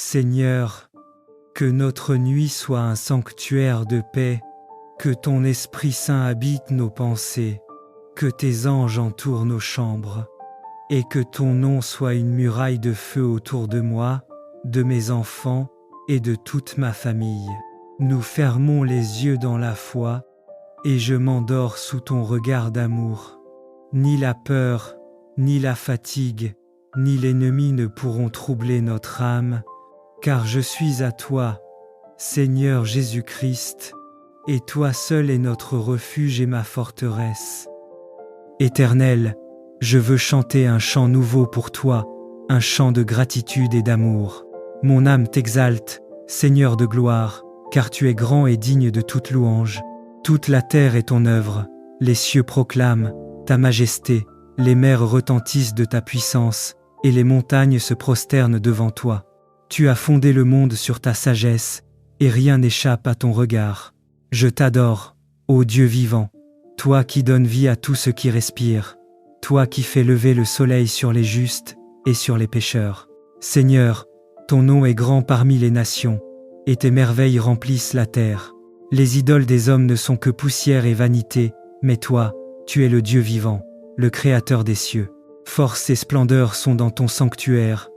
Seigneur, que notre nuit soit un sanctuaire de paix, que ton Esprit Saint habite nos pensées, que tes anges entourent nos chambres, et que ton nom soit une muraille de feu autour de moi, de mes enfants et de toute ma famille. Nous fermons les yeux dans la foi, et je m'endors sous ton regard d'amour. Ni la peur, ni la fatigue, ni l'ennemi ne pourront troubler notre âme, car je suis à toi, Seigneur Jésus-Christ, et toi seul est notre refuge et ma forteresse. Éternel, je veux chanter un chant nouveau pour toi, un chant de gratitude et d'amour. Mon âme t'exalte, Seigneur de gloire, car tu es grand et digne de toute louange. Toute la terre est ton œuvre, les cieux proclament ta majesté, les mers retentissent de ta puissance, et les montagnes se prosternent devant toi. Tu as fondé le monde sur ta sagesse, et rien n'échappe à ton regard. Je t'adore, ô Dieu vivant, toi qui donnes vie à tout ce qui respire, toi qui fais lever le soleil sur les justes et sur les pécheurs. Seigneur, ton nom est grand parmi les nations, et tes merveilles remplissent la terre. Les idoles des hommes ne sont que poussière et vanité, mais toi, tu es le Dieu vivant, le Créateur des cieux. Force et splendeur sont dans ton sanctuaire,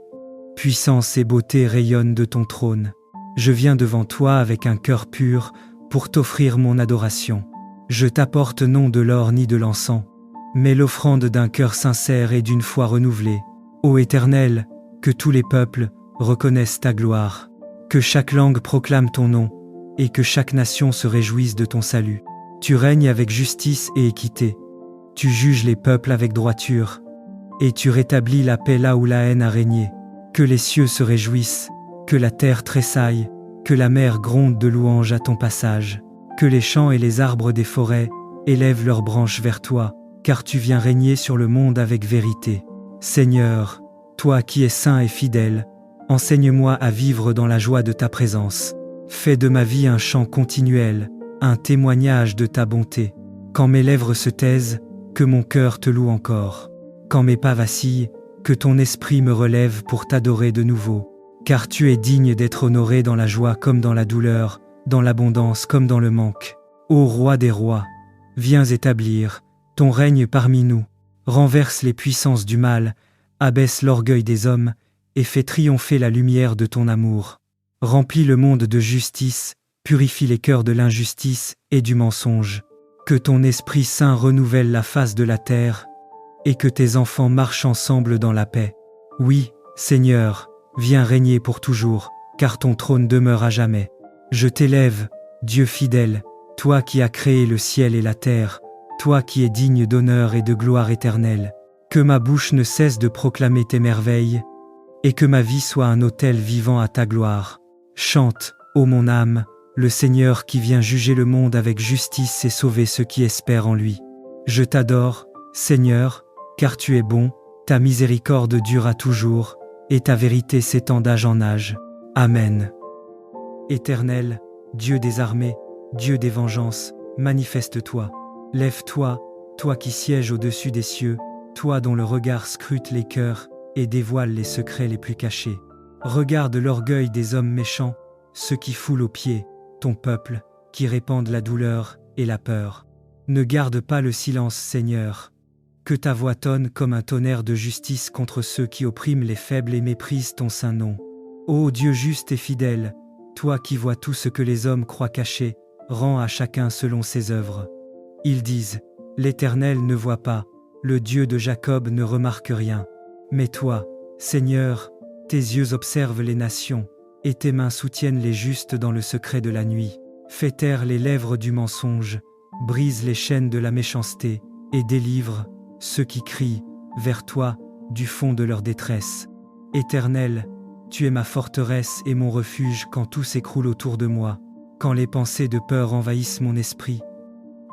puissance et beauté rayonnent de ton trône. Je viens devant toi avec un cœur pur pour t'offrir mon adoration. Je t'apporte non de l'or ni de l'encens, mais l'offrande d'un cœur sincère et d'une foi renouvelée. Ô Éternel, que tous les peuples reconnaissent ta gloire, que chaque langue proclame ton nom, et que chaque nation se réjouisse de ton salut. Tu règnes avec justice et équité, tu juges les peuples avec droiture, et tu rétablis la paix là où la haine a régné. Que les cieux se réjouissent, que la terre tressaille, que la mer gronde de louanges à ton passage, que les champs et les arbres des forêts élèvent leurs branches vers toi, car tu viens régner sur le monde avec vérité. Seigneur, toi qui es saint et fidèle, enseigne-moi à vivre dans la joie de ta présence. Fais de ma vie un chant continuel, un témoignage de ta bonté. Quand mes lèvres se taisent, que mon cœur te loue encore. Quand mes pas vacillent, que ton esprit me relève pour t'adorer de nouveau. Car tu es digne d'être honoré dans la joie comme dans la douleur, dans l'abondance comme dans le manque. Ô roi des rois, viens établir ton règne parmi nous, renverse les puissances du mal, abaisse l'orgueil des hommes, et fais triompher la lumière de ton amour. Remplis le monde de justice, purifie les cœurs de l'injustice et du mensonge. Que ton Esprit Saint renouvelle la face de la terre, et que tes enfants marchent ensemble dans la paix. Oui, Seigneur, viens régner pour toujours, car ton trône demeure à jamais. Je t'élève, Dieu fidèle, toi qui as créé le ciel et la terre, toi qui es digne d'honneur et de gloire éternelle. Que ma bouche ne cesse de proclamer tes merveilles, et que ma vie soit un autel vivant à ta gloire. Chante, ô mon âme, le Seigneur qui vient juger le monde avec justice et sauver ceux qui espèrent en lui. Je t'adore, Seigneur, car tu es bon, ta miséricorde dure à toujours, et ta vérité s'étend d'âge en âge. Amen. Éternel, Dieu des armées, Dieu des vengeances, manifeste-toi. Lève-toi, toi qui sièges au-dessus des cieux, toi dont le regard scrute les cœurs et dévoile les secrets les plus cachés. Regarde l'orgueil des hommes méchants, ceux qui foulent aux pieds ton peuple, qui répandent la douleur et la peur. Ne garde pas le silence, Seigneur. Que ta voix tonne comme un tonnerre de justice contre ceux qui oppriment les faibles et méprisent ton saint nom. Ô Dieu juste et fidèle, toi qui vois tout ce que les hommes croient caché, rends à chacun selon ses œuvres. Ils disent, l'Éternel ne voit pas, le Dieu de Jacob ne remarque rien. Mais toi, Seigneur, tes yeux observent les nations, et tes mains soutiennent les justes dans le secret de la nuit. Fais taire les lèvres du mensonge, brise les chaînes de la méchanceté, et délivre ceux qui crient vers toi du fond de leur détresse. Éternel, tu es ma forteresse et mon refuge quand tout s'écroule autour de moi, quand les pensées de peur envahissent mon esprit.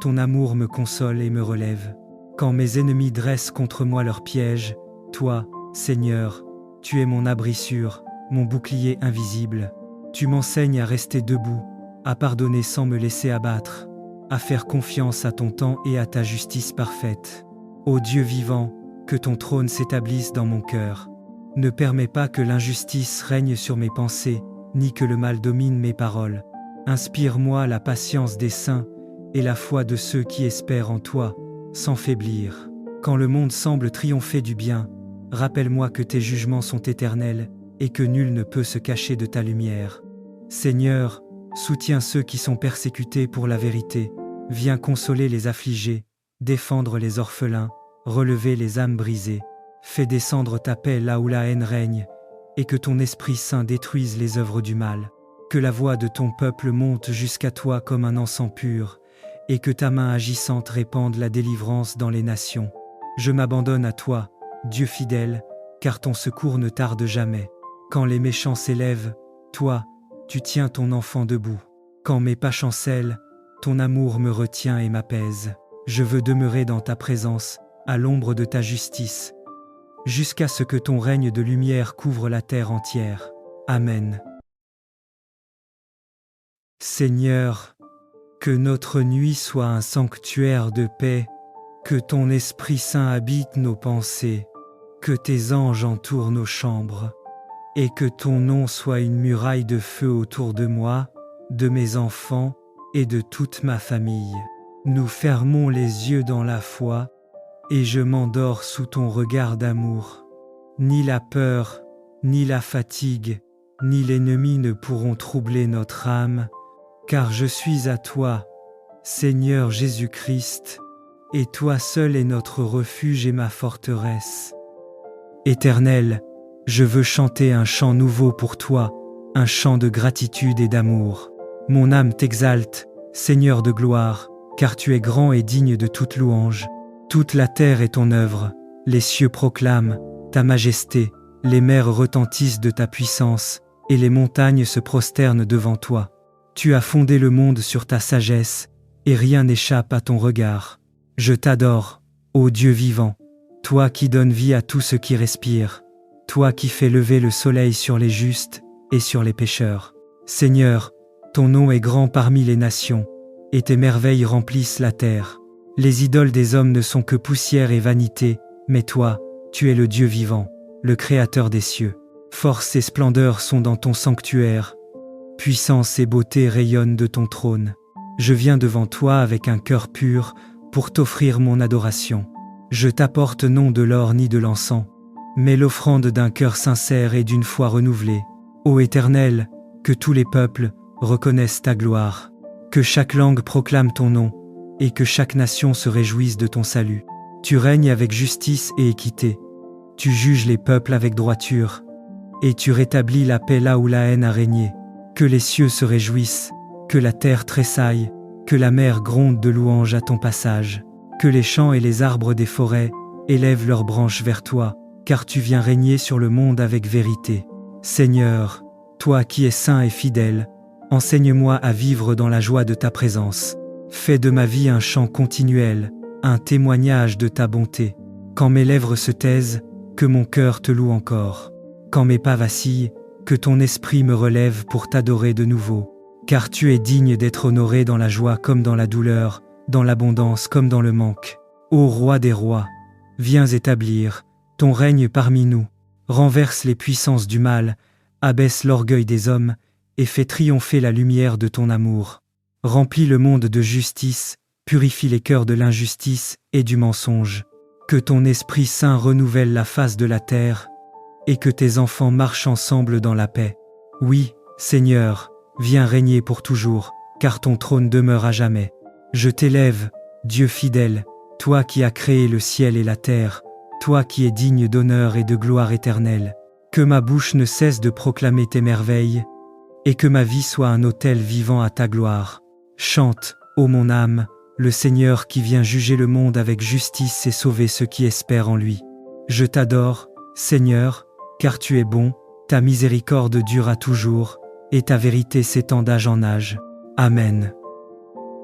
Ton amour me console et me relève. Quand mes ennemis dressent contre moi leurs pièges, toi, Seigneur, tu es mon abri sûr, mon bouclier invisible. Tu m'enseignes à rester debout, à pardonner sans me laisser abattre, à faire confiance à ton temps et à ta justice parfaite. Ô Dieu vivant, que ton trône s'établisse dans mon cœur. Ne permets pas que l'injustice règne sur mes pensées, ni que le mal domine mes paroles. Inspire-moi la patience des saints et la foi de ceux qui espèrent en toi, sans faiblir. Quand le monde semble triompher du bien, rappelle-moi que tes jugements sont éternels et que nul ne peut se cacher de ta lumière. Seigneur, soutiens ceux qui sont persécutés pour la vérité. Viens consoler les affligés, défendre les orphelins, relever les âmes brisées. Fais descendre ta paix là où la haine règne, et que ton Esprit Saint détruise les œuvres du mal. Que la voix de ton peuple monte jusqu'à toi comme un encens pur, et que ta main agissante répande la délivrance dans les nations. Je m'abandonne à toi, Dieu fidèle, car ton secours ne tarde jamais. Quand les méchants s'élèvent, toi, tu tiens ton enfant debout. Quand mes pas chancellent, ton amour me retient et m'apaise. Je veux demeurer dans ta présence, à l'ombre de ta justice, jusqu'à ce que ton règne de lumière couvre la terre entière. Amen. Seigneur, que notre nuit soit un sanctuaire de paix, que ton Esprit Saint habite nos pensées, que tes anges entourent nos chambres, et que ton nom soit une muraille de feu autour de moi, de mes enfants et de toute ma famille. Nous fermons les yeux dans la foi, et je m'endors sous ton regard d'amour. Ni la peur, ni la fatigue, ni l'ennemi ne pourront troubler notre âme, car je suis à toi, Seigneur Jésus-Christ, et toi seul est notre refuge et ma forteresse. Éternel, je veux chanter un chant nouveau pour toi, un chant de gratitude et d'amour. Mon âme t'exalte, Seigneur de gloire, car tu es grand et digne de toute louange. Toute la terre est ton œuvre, les cieux proclament ta majesté, les mers retentissent de ta puissance, et les montagnes se prosternent devant toi. Tu as fondé le monde sur ta sagesse, et rien n'échappe à ton regard. Je t'adore, ô Dieu vivant, toi qui donnes vie à tout ce qui respire, toi qui fais lever le soleil sur les justes et sur les pécheurs. Seigneur, ton nom est grand parmi les nations, et tes merveilles remplissent la terre. Les idoles des hommes ne sont que poussière et vanité, mais toi, tu es le Dieu vivant, le Créateur des cieux. Force et splendeur sont dans ton sanctuaire, puissance et beauté rayonnent de ton trône. Je viens devant toi avec un cœur pur pour t'offrir mon adoration. Je t'apporte non de l'or ni de l'encens, mais l'offrande d'un cœur sincère et d'une foi renouvelée. Ô Éternel, que tous les peuples reconnaissent ta gloire, que chaque langue proclame ton nom, et que chaque nation se réjouisse de ton salut. Tu règnes avec justice et équité. Tu juges les peuples avec droiture, et tu rétablis la paix là où la haine a régné. Que les cieux se réjouissent, que la terre tressaille, que la mer gronde de louanges à ton passage. Que les champs et les arbres des forêts élèvent leurs branches vers toi, car tu viens régner sur le monde avec vérité. Seigneur, toi qui es saint et fidèle, enseigne-moi à vivre dans la joie de ta présence. Fais de ma vie un chant continuel, un témoignage de ta bonté. Quand mes lèvres se taisent, que mon cœur te loue encore. Quand mes pas vacillent, que ton esprit me relève pour t'adorer de nouveau. Car tu es digne d'être honoré dans la joie comme dans la douleur, dans l'abondance comme dans le manque. Ô Roi des rois, viens établir ton règne parmi nous. Renverse les puissances du mal, abaisse l'orgueil des hommes, et fais triompher la lumière de ton amour. Remplis le monde de justice, purifie les cœurs de l'injustice et du mensonge. Que ton Esprit Saint renouvelle la face de la terre, et que tes enfants marchent ensemble dans la paix. Oui, Seigneur, viens régner pour toujours, car ton trône demeure à jamais. Je t'élève, Dieu fidèle, toi qui as créé le ciel et la terre, toi qui es digne d'honneur et de gloire éternelle. Que ma bouche ne cesse de proclamer tes merveilles, et que ma vie soit un autel vivant à ta gloire. Chante, ô mon âme, le Seigneur qui vient juger le monde avec justice et sauver ceux qui espèrent en lui. Je t'adore, Seigneur, car tu es bon, ta miséricorde dure à toujours, et ta vérité s'étend d'âge en âge. Amen.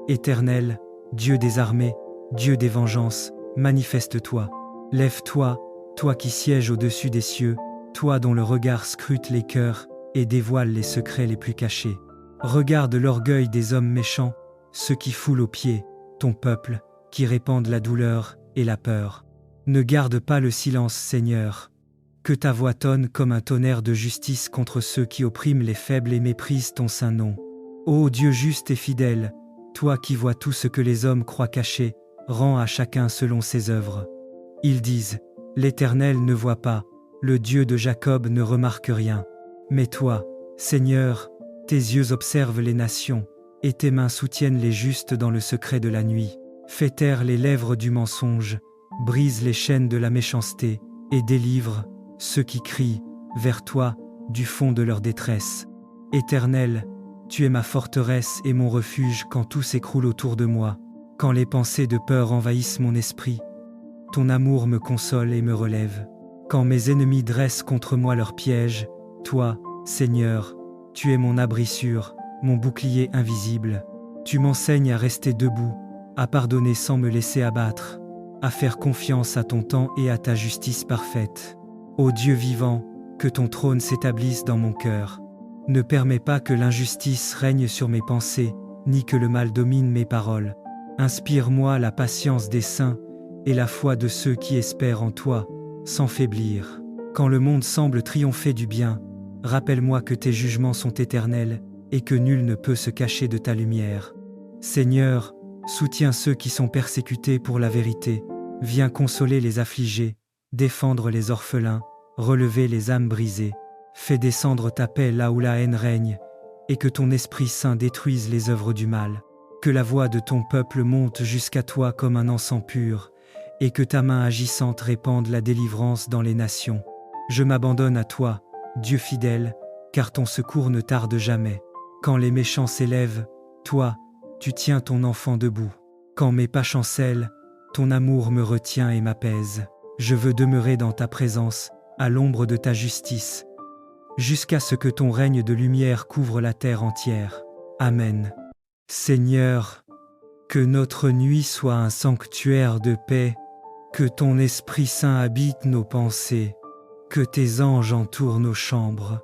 Éternel, Dieu des armées, Dieu des vengeances, manifeste-toi. Lève-toi, toi qui sièges au-dessus des cieux, toi dont le regard scrute les cœurs et dévoile les secrets les plus cachés. Regarde l'orgueil des hommes méchants, ceux qui foulent aux pieds ton peuple, qui répandent la douleur et la peur. Ne garde pas le silence, Seigneur. Que ta voix tonne comme un tonnerre de justice contre ceux qui oppriment les faibles et méprisent ton saint nom. Ô Dieu juste et fidèle, toi qui vois tout ce que les hommes croient caché, rends à chacun selon ses œuvres. Ils disent, l'Éternel ne voit pas, le Dieu de Jacob ne remarque rien. Mais toi, Seigneur, tes yeux observent les nations, et tes mains soutiennent les justes dans le secret de la nuit. Fais taire les lèvres du mensonge, brise les chaînes de la méchanceté, et délivre ceux qui crient vers toi du fond de leur détresse. Éternel, tu es ma forteresse et mon refuge quand tout s'écroule autour de moi, quand les pensées de peur envahissent mon esprit. Ton amour me console et me relève. Quand mes ennemis dressent contre moi leurs pièges, toi, Seigneur, tu es mon abri sûr, mon bouclier invisible. Tu m'enseignes à rester debout, à pardonner sans me laisser abattre, à faire confiance à ton temps et à ta justice parfaite. Ô Dieu vivant, que ton trône s'établisse dans mon cœur. Ne permets pas que l'injustice règne sur mes pensées, ni que le mal domine mes paroles. Inspire-moi la patience des saints et la foi de ceux qui espèrent en toi, sans faiblir. Quand le monde semble triompher du bien, rappelle-moi que tes jugements sont éternels et que nul ne peut se cacher de ta lumière. Seigneur, soutiens ceux qui sont persécutés pour la vérité. Viens consoler les affligés, défendre les orphelins, relever les âmes brisées. Fais descendre ta paix là où la haine règne, et que ton Esprit Saint détruise les œuvres du mal. Que la voix de ton peuple monte jusqu'à toi comme un encens pur, et que ta main agissante répande la délivrance dans les nations. Je m'abandonne à toi, Dieu fidèle, car ton secours ne tarde jamais. Quand les méchants s'élèvent, toi, tu tiens ton enfant debout. Quand mes pas chancellent, ton amour me retient et m'apaise. Je veux demeurer dans ta présence, à l'ombre de ta justice, jusqu'à ce que ton règne de lumière couvre la terre entière. Amen. Seigneur, que notre nuit soit un sanctuaire de paix, que ton Esprit Saint habite nos pensées, que tes anges entourent nos chambres,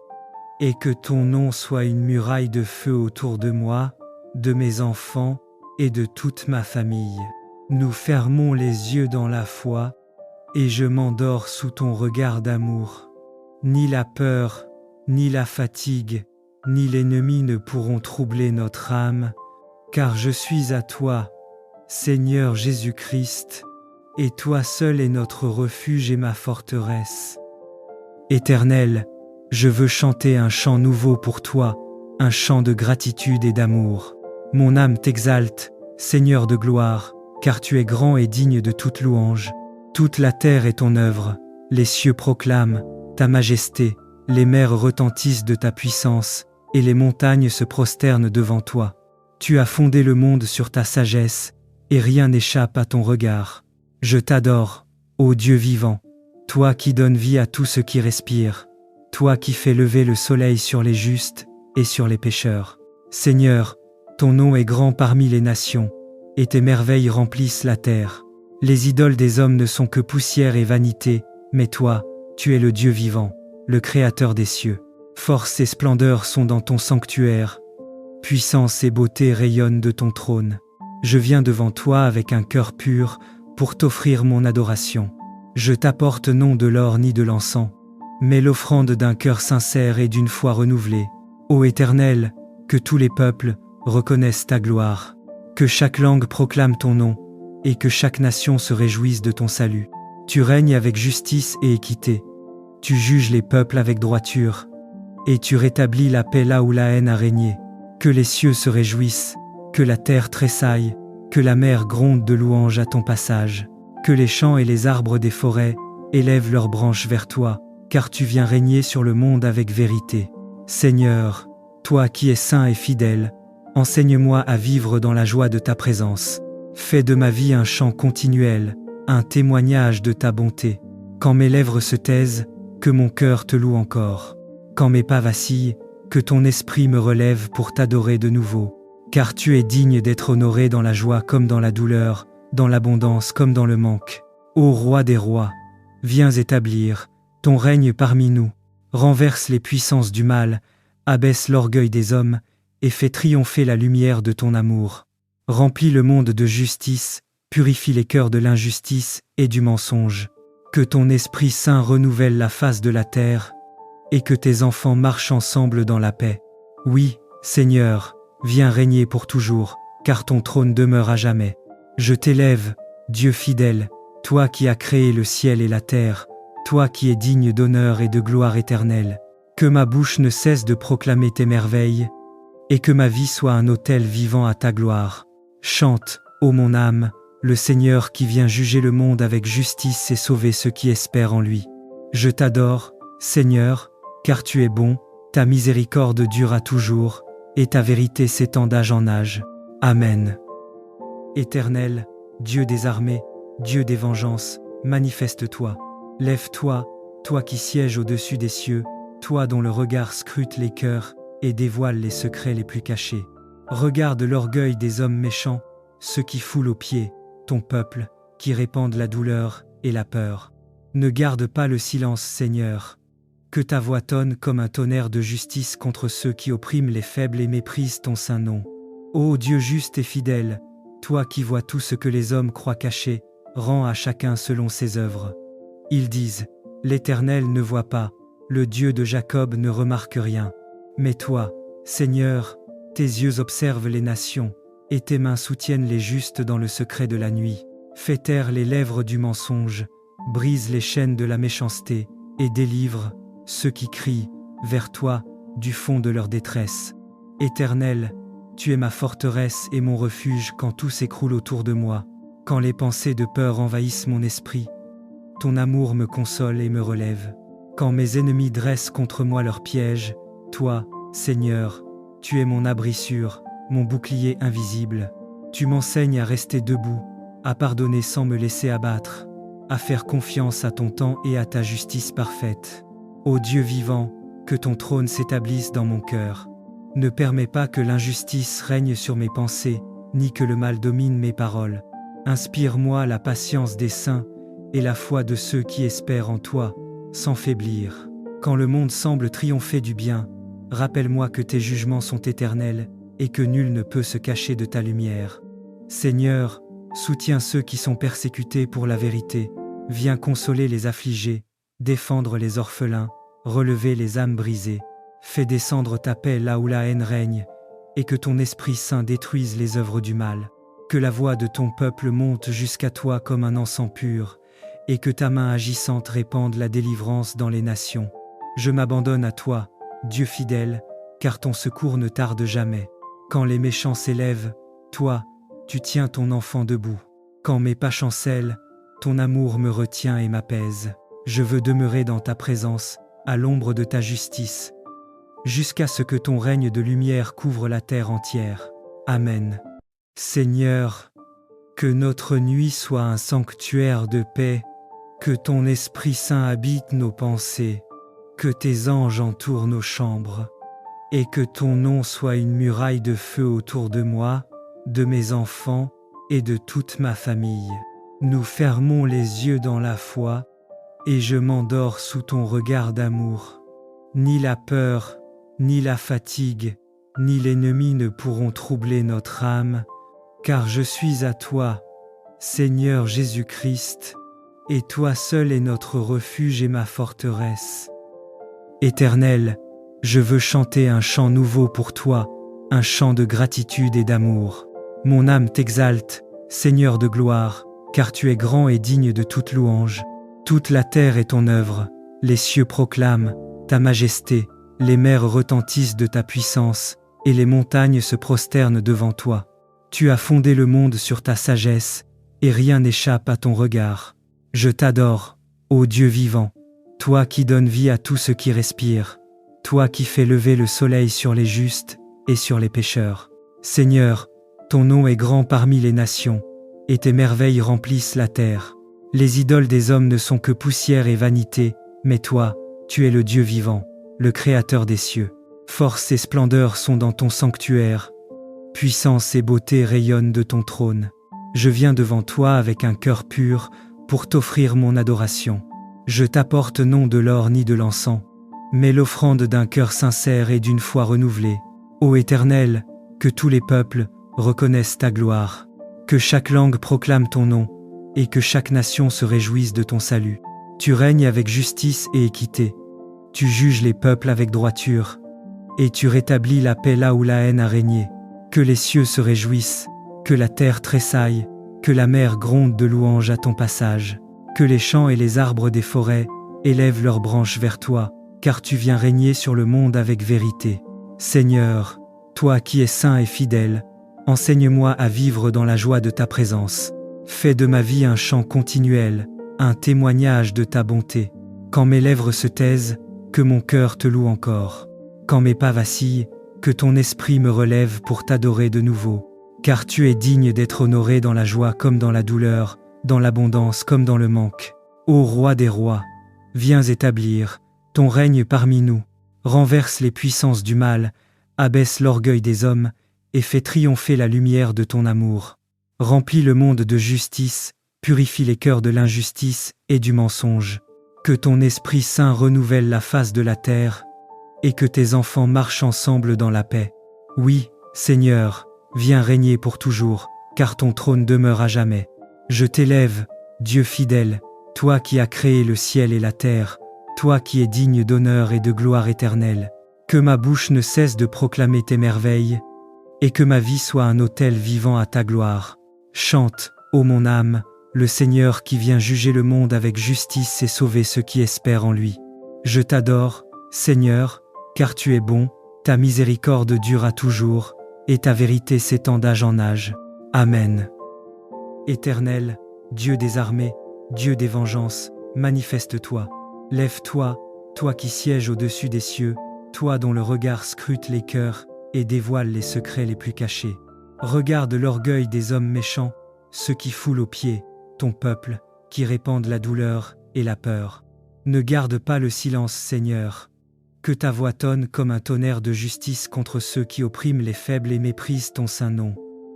et que ton nom soit une muraille de feu autour de moi, de mes enfants et de toute ma famille. Nous fermons les yeux dans la foi, et je m'endors sous ton regard d'amour. Ni la peur, ni la fatigue, ni l'ennemi ne pourront troubler notre âme, car je suis à toi, Seigneur Jésus-Christ, et toi seul est notre refuge et ma forteresse. Éternel, je veux chanter un chant nouveau pour toi, un chant de gratitude et d'amour. Mon âme t'exalte, Seigneur de gloire, car tu es grand et digne de toute louange. Toute la terre est ton œuvre, les cieux proclament ta majesté, les mers retentissent de ta puissance, et les montagnes se prosternent devant toi. Tu as fondé le monde sur ta sagesse, et rien n'échappe à ton regard. Je t'adore, ô Dieu vivant, toi qui donnes vie à tout ce qui respire, toi qui fais lever le soleil sur les justes et sur les pécheurs. Seigneur, ton nom est grand parmi les nations, et tes merveilles remplissent la terre. Les idoles des hommes ne sont que poussière et vanité, mais toi, tu es le Dieu vivant, le Créateur des cieux. Force et splendeur sont dans ton sanctuaire, puissance et beauté rayonnent de ton trône. Je viens devant toi avec un cœur pur pour t'offrir mon adoration. Je t'apporte non de l'or ni de l'encens, mais l'offrande d'un cœur sincère et d'une foi renouvelée. Ô Éternel, que tous les peuples reconnaissent ta gloire, que chaque langue proclame ton nom, et que chaque nation se réjouisse de ton salut. Tu règnes avec justice et équité. Tu juges les peuples avec droiture, et tu rétablis la paix là où la haine a régné. Que les cieux se réjouissent, que la terre tressaille, que la mer gronde de louanges à ton passage, que les champs et les arbres des forêts élèvent leurs branches vers toi, car tu viens régner sur le monde avec vérité. Seigneur, toi qui es saint et fidèle, enseigne-moi à vivre dans la joie de ta présence. Fais de ma vie un chant continuel, un témoignage de ta bonté. Quand mes lèvres se taisent, que mon cœur te loue encore. Quand mes pas vacillent, que ton esprit me relève pour t'adorer de nouveau. Car tu es digne d'être honoré dans la joie comme dans la douleur, dans l'abondance comme dans le manque. Ô roi des rois, viens établir ton règne parmi nous. Renverse les puissances du mal, abaisse l'orgueil des hommes, et fais triompher la lumière de ton amour. Remplis le monde de justice, purifie les cœurs de l'injustice et du mensonge. Que ton Esprit Saint renouvelle la face de la terre, et que tes enfants marchent ensemble dans la paix. Oui, Seigneur, viens régner pour toujours, car ton trône demeure à jamais. Je t'élève, Dieu fidèle, toi qui as créé le ciel et la terre, toi qui es digne d'honneur et de gloire éternelle. Que ma bouche ne cesse de proclamer tes merveilles, et que ma vie soit un autel vivant à ta gloire. Chante, ô mon âme, le Seigneur qui vient juger le monde avec justice et sauver ceux qui espèrent en lui. Je t'adore, Seigneur, car tu es bon, ta miséricorde dure à toujours, et ta vérité s'étend d'âge en âge. Amen. Éternel, Dieu des armées, Dieu des vengeances, manifeste-toi. Lève-toi, toi qui sièges au-dessus des cieux, toi dont le regard scrute les cœurs et dévoile les secrets les plus cachés. Regarde l'orgueil des hommes méchants, ceux qui foulent aux pieds ton peuple, qui répandent la douleur et la peur. Ne garde pas le silence, Seigneur. Que ta voix tonne comme un tonnerre de justice contre ceux qui oppriment les faibles et méprisent ton saint nom. Ô Dieu juste et fidèle, toi qui vois tout ce que les hommes croient caché, rends à chacun selon ses œuvres. Ils disent, l'Éternel ne voit pas, le Dieu de Jacob ne remarque rien. Mais toi, Seigneur, tes yeux observent les nations, et tes mains soutiennent les justes dans le secret de la nuit. Fais taire les lèvres du mensonge, brise les chaînes de la méchanceté, et délivre ceux qui crient vers toi du fond de leur détresse. Éternel, tu es ma forteresse et mon refuge quand tout s'écroule autour de moi, quand les pensées de peur envahissent mon esprit. Ton amour me console et me relève. Quand mes ennemis dressent contre moi leurs pièges, toi, Seigneur, tu es mon abri sûr, mon bouclier invisible. Tu m'enseignes à rester debout, à pardonner sans me laisser abattre, à faire confiance à ton temps et à ta justice parfaite. Ô Dieu vivant, que ton trône s'établisse dans mon cœur. Ne permets pas que l'injustice règne sur mes pensées, ni que le mal domine mes paroles. Inspire-moi la patience des saints et la foi de ceux qui espèrent en toi, sans faiblir. Quand le monde semble triompher du bien, rappelle-moi que tes jugements sont éternels et que nul ne peut se cacher de ta lumière. Seigneur, soutiens ceux qui sont persécutés pour la vérité. Viens consoler les affligés, défendre les orphelins, relever les âmes brisées. Fais descendre ta paix là où la haine règne, et que ton Esprit Saint détruise les œuvres du mal. Que la voix de ton peuple monte jusqu'à toi comme un encens pur, et que ta main agissante répande la délivrance dans les nations. Je m'abandonne à toi, Dieu fidèle, car ton secours ne tarde jamais. Quand les méchants s'élèvent, toi, tu tiens ton enfant debout. Quand mes pas chancellent, ton amour me retient et m'apaise. Je veux demeurer dans ta présence, à l'ombre de ta justice, jusqu'à ce que ton règne de lumière couvre la terre entière. Amen. Seigneur, que notre nuit soit un sanctuaire de paix, que ton Esprit Saint habite nos pensées, que tes anges entourent nos chambres, et que ton nom soit une muraille de feu autour de moi, de mes enfants et de toute ma famille. Nous fermons les yeux dans la foi, et je m'endors sous ton regard d'amour. Ni la peur, ni la fatigue, ni l'ennemi ne pourront troubler notre âme, car je suis à toi, Seigneur Jésus-Christ, et toi seul est notre refuge et ma forteresse. Éternel, je veux chanter un chant nouveau pour toi, un chant de gratitude et d'amour. Mon âme t'exalte, Seigneur de gloire, car tu es grand et digne de toute louange. Toute la terre est ton œuvre, les cieux proclament ta majesté, les mers retentissent de ta puissance, et les montagnes se prosternent devant toi. Tu as fondé le monde sur ta sagesse, et rien n'échappe à ton regard. Je t'adore, ô Dieu vivant, toi qui donnes vie à tout ce qui respire, toi qui fais lever le soleil sur les justes et sur les pécheurs. Seigneur, ton nom est grand parmi les nations, et tes merveilles remplissent la terre. Les idoles des hommes ne sont que poussière et vanité, mais toi, tu es le Dieu vivant, le Créateur des cieux. Force et splendeur sont dans ton sanctuaire, puissance et beauté rayonnent de ton trône. Je viens devant toi avec un cœur pur pour t'offrir mon adoration. Je t'apporte non de l'or ni de l'encens, mais l'offrande d'un cœur sincère et d'une foi renouvelée. Ô Éternel, que tous les peuples reconnaissent ta gloire, que chaque langue proclame ton nom, et que chaque nation se réjouisse de ton salut. Tu règnes avec justice et équité. Tu juges les peuples avec droiture. Et tu rétablis la paix là où la haine a régné. Que les cieux se réjouissent, que la terre tressaille, que la mer gronde de louanges à ton passage. Que les champs et les arbres des forêts élèvent leurs branches vers toi, car tu viens régner sur le monde avec vérité. Seigneur, toi qui es saint et fidèle, enseigne-moi à vivre dans la joie de ta présence. Fais de ma vie un chant continuel, un témoignage de ta bonté. Quand mes lèvres se taisent, que mon cœur te loue encore. Quand mes pas vacillent, que ton esprit me relève pour t'adorer de nouveau. Car tu es digne d'être honoré dans la joie comme dans la douleur, dans l'abondance comme dans le manque. Ô roi des rois, viens établir ton règne parmi nous. Renverse les puissances du mal, abaisse l'orgueil des hommes, et fais triompher la lumière de ton amour. Remplis le monde de justice, purifie les cœurs de l'injustice et du mensonge. Que ton Esprit Saint renouvelle la face de la terre, et que tes enfants marchent ensemble dans la paix. Oui, Seigneur, viens régner pour toujours, car ton trône demeure à jamais. Je t'élève, Dieu fidèle, toi qui as créé le ciel et la terre, toi qui es digne d'honneur et de gloire éternelle. Que ma bouche ne cesse de proclamer tes merveilles, et que ma vie soit un autel vivant à ta gloire. Chante, ô mon âme, le Seigneur qui vient juger le monde avec justice et sauver ceux qui espèrent en lui. Je t'adore, Seigneur, car tu es bon, ta miséricorde dure à toujours, et ta vérité s'étend d'âge en âge. Amen. Éternel, Dieu des armées, Dieu des vengeances, manifeste-toi. Lève-toi, toi qui sièges au-dessus des cieux, toi dont le regard scrute les cœurs et dévoile les secrets les plus cachés. Regarde l'orgueil des hommes méchants, ceux qui foulent aux pieds ton peuple, qui répandent la douleur et la peur. Ne garde pas le silence, Seigneur. Que ta voix tonne comme un tonnerre de justice contre ceux qui oppriment les faibles et méprisent ton saint nom.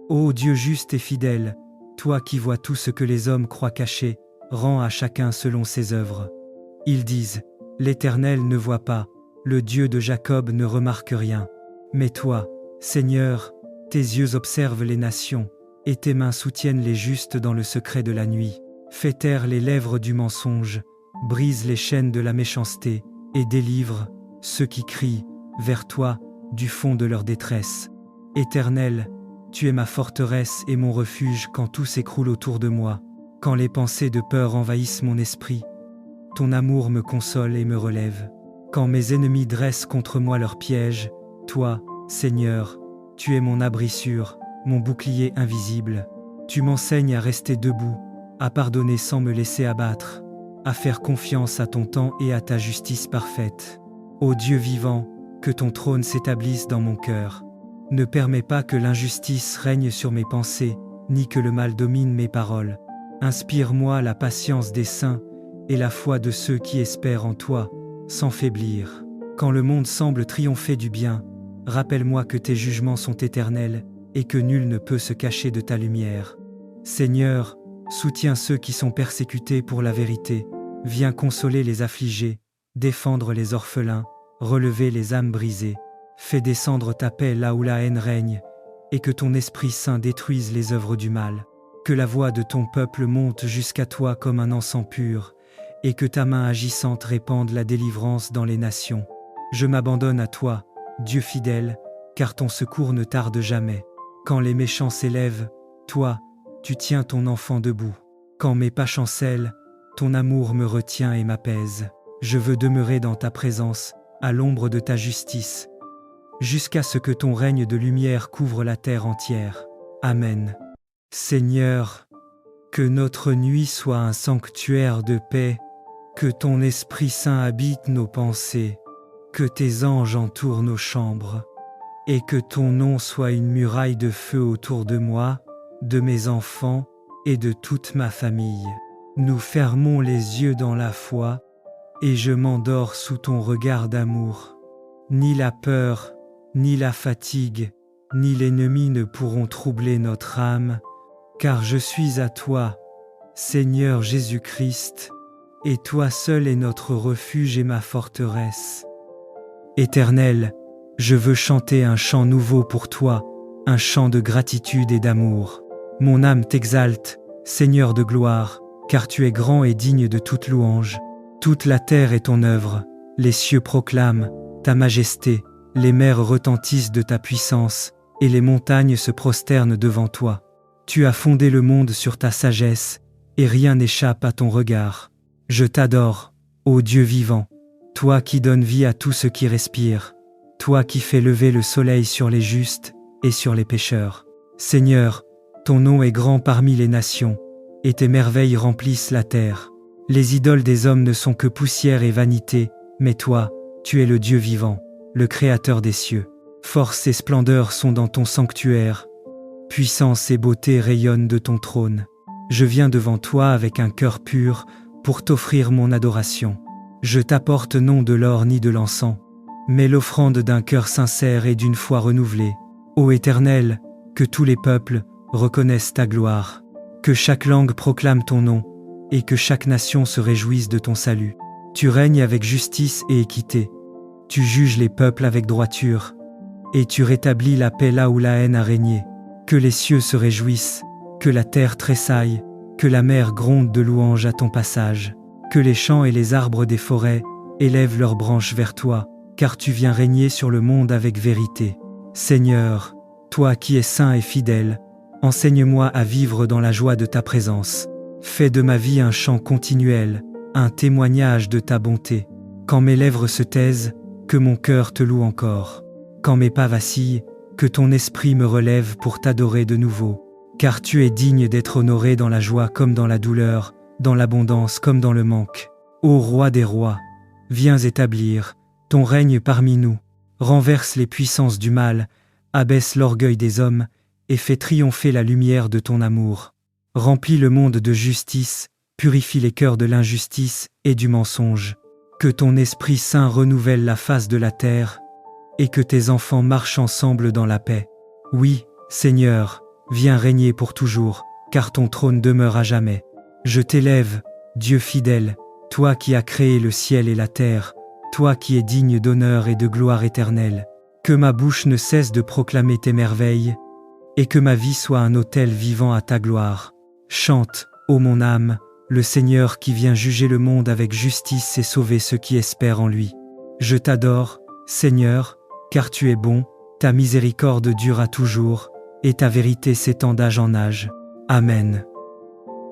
Ô Dieu juste et fidèle, toi qui vois tout ce que les hommes croient caché, rends à chacun selon ses œuvres. Ils disent, l'Éternel ne voit pas, le Dieu de Jacob ne remarque rien. Mais toi, Seigneur, tes yeux observent les nations, et tes mains soutiennent les justes dans le secret de la nuit. Fais taire les lèvres du mensonge, brise les chaînes de la méchanceté, et délivre ceux qui crient vers toi du fond de leur détresse. Éternel, tu es ma forteresse et mon refuge quand tout s'écroule autour de moi, quand les pensées de peur envahissent mon esprit. Ton amour me console et me relève. Quand mes ennemis dressent contre moi leurs pièges, toi, Seigneur, tu es mon abri sûr, mon bouclier invisible. Tu m'enseignes à rester debout, à pardonner sans me laisser abattre, à faire confiance à ton temps et à ta justice parfaite. Ô Dieu vivant, que ton trône s'établisse dans mon cœur. Ne permets pas que l'injustice règne sur mes pensées, ni que le mal domine mes paroles. Inspire-moi la patience des saints et la foi de ceux qui espèrent en toi, sans faiblir. Quand le monde semble triompher du bien, rappelle-moi que tes jugements sont éternels et que nul ne peut se cacher de ta lumière. Seigneur, soutiens ceux qui sont persécutés pour la vérité. Viens consoler les affligés, défendre les orphelins, relever les âmes brisées. Fais descendre ta paix là où la haine règne, et que ton Esprit Saint détruise les œuvres du mal. Que la voix de ton peuple monte jusqu'à toi comme un encens pur, et que ta main agissante répande la délivrance dans les nations. Je m'abandonne à toi, Dieu fidèle, car ton secours ne tarde jamais. Quand les méchants s'élèvent, toi, tu tiens ton enfant debout. Quand mes pas chancellent, ton amour me retient et m'apaise. Je veux demeurer dans ta présence, à l'ombre de ta justice, jusqu'à ce que ton règne de lumière couvre la terre entière. Amen. Seigneur, que notre nuit soit un sanctuaire de paix, que ton Esprit Saint habite nos pensées, que tes anges entourent nos chambres, et que ton nom soit une muraille de feu autour de moi, de mes enfants et de toute ma famille. Nous fermons les yeux dans la foi, et je m'endors sous ton regard d'amour. Ni la peur, ni la fatigue, ni l'ennemi ne pourront troubler notre âme, car je suis à toi, Seigneur Jésus-Christ, et toi seul est notre refuge et ma forteresse. Éternel, je veux chanter un chant nouveau pour toi, un chant de gratitude et d'amour. Mon âme t'exalte, Seigneur de gloire, car tu es grand et digne de toute louange. Toute la terre est ton œuvre, les cieux proclament ta majesté, les mers retentissent de ta puissance, et les montagnes se prosternent devant toi. Tu as fondé le monde sur ta sagesse, et rien n'échappe à ton regard. Je t'adore, ô Dieu vivant, toi qui donnes vie à tout ce qui respire, toi qui fais lever le soleil sur les justes et sur les pécheurs. Seigneur, ton nom est grand parmi les nations, et tes merveilles remplissent la terre. Les idoles des hommes ne sont que poussière et vanité, mais toi, tu es le Dieu vivant, le Créateur des cieux. Force et splendeur sont dans ton sanctuaire, puissance et beauté rayonnent de ton trône. Je viens devant toi avec un cœur pur pour t'offrir mon adoration. Je t'apporte non de l'or ni de l'encens, mais l'offrande d'un cœur sincère et d'une foi renouvelée. Ô Éternel, que tous les peuples reconnaissent ta gloire, que chaque langue proclame ton nom, et que chaque nation se réjouisse de ton salut. Tu règnes avec justice et équité, tu juges les peuples avec droiture, et tu rétablis la paix là où la haine a régné. Que les cieux se réjouissent, que la terre tressaille, que la mer gronde de louanges à ton passage, que les champs et les arbres des forêts élèvent leurs branches vers toi, car tu viens régner sur le monde avec vérité. Seigneur, toi qui es saint et fidèle, enseigne-moi à vivre dans la joie de ta présence. Fais de ma vie un chant continuel, un témoignage de ta bonté. Quand mes lèvres se taisent, que mon cœur te loue encore. Quand mes pas vacillent, que ton esprit me relève pour t'adorer de nouveau. Car tu es digne d'être honoré dans la joie comme dans la douleur, dans l'abondance comme dans le manque. Ô Roi des rois, viens établir ton règne parmi nous, renverse les puissances du mal, abaisse l'orgueil des hommes, et fais triompher la lumière de ton amour. Remplis le monde de justice, purifie les cœurs de l'injustice et du mensonge. Que ton Esprit Saint renouvelle la face de la terre, et que tes enfants marchent ensemble dans la paix. Oui, Seigneur, viens régner pour toujours, car ton trône demeure à jamais. Je t'élève, Dieu fidèle, toi qui as créé le ciel et la terre, toi qui es digne d'honneur et de gloire éternelle. Que ma bouche ne cesse de proclamer tes merveilles, et que ma vie soit un autel vivant à ta gloire. Chante, ô mon âme, le Seigneur qui vient juger le monde avec justice et sauver ceux qui espèrent en lui. Je t'adore, Seigneur, car tu es bon, ta miséricorde dure à toujours, et ta vérité s'étend d'âge en âge. Amen.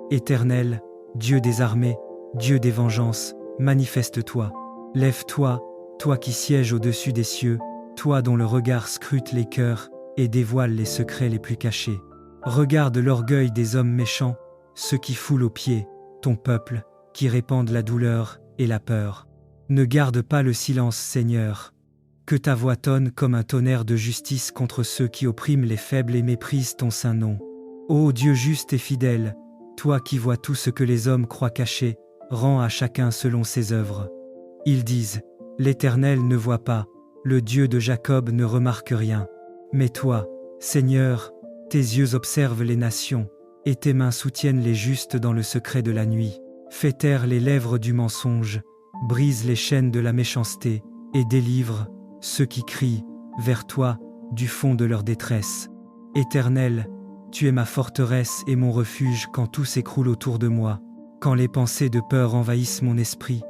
Éternel, Dieu des armées, Dieu des vengeances, manifeste-toi. Lève-toi, toi qui sièges au-dessus des cieux, toi dont le regard scrute les cœurs et dévoile les secrets les plus cachés. Regarde l'orgueil des hommes méchants, ceux qui foulent aux pieds ton peuple, qui répandent la douleur et la peur. Ne garde pas le silence, Seigneur. Que ta voix tonne comme un tonnerre de justice contre ceux qui oppriment les faibles et méprisent ton saint nom. Ô Dieu juste et fidèle, toi qui vois tout ce que les hommes croient caché, rends à chacun selon ses œuvres. Ils disent, l'Éternel ne voit pas, le Dieu de Jacob ne remarque rien. Mais toi, Seigneur, tes yeux observent les nations, et tes mains soutiennent les justes dans le secret de la nuit. Fais taire les lèvres du mensonge, brise les chaînes de la méchanceté, et délivre ceux qui crient vers toi du fond de leur détresse. Éternel, tu es ma forteresse et mon refuge quand tout s'écroule autour de moi, quand les pensées de peur envahissent mon esprit.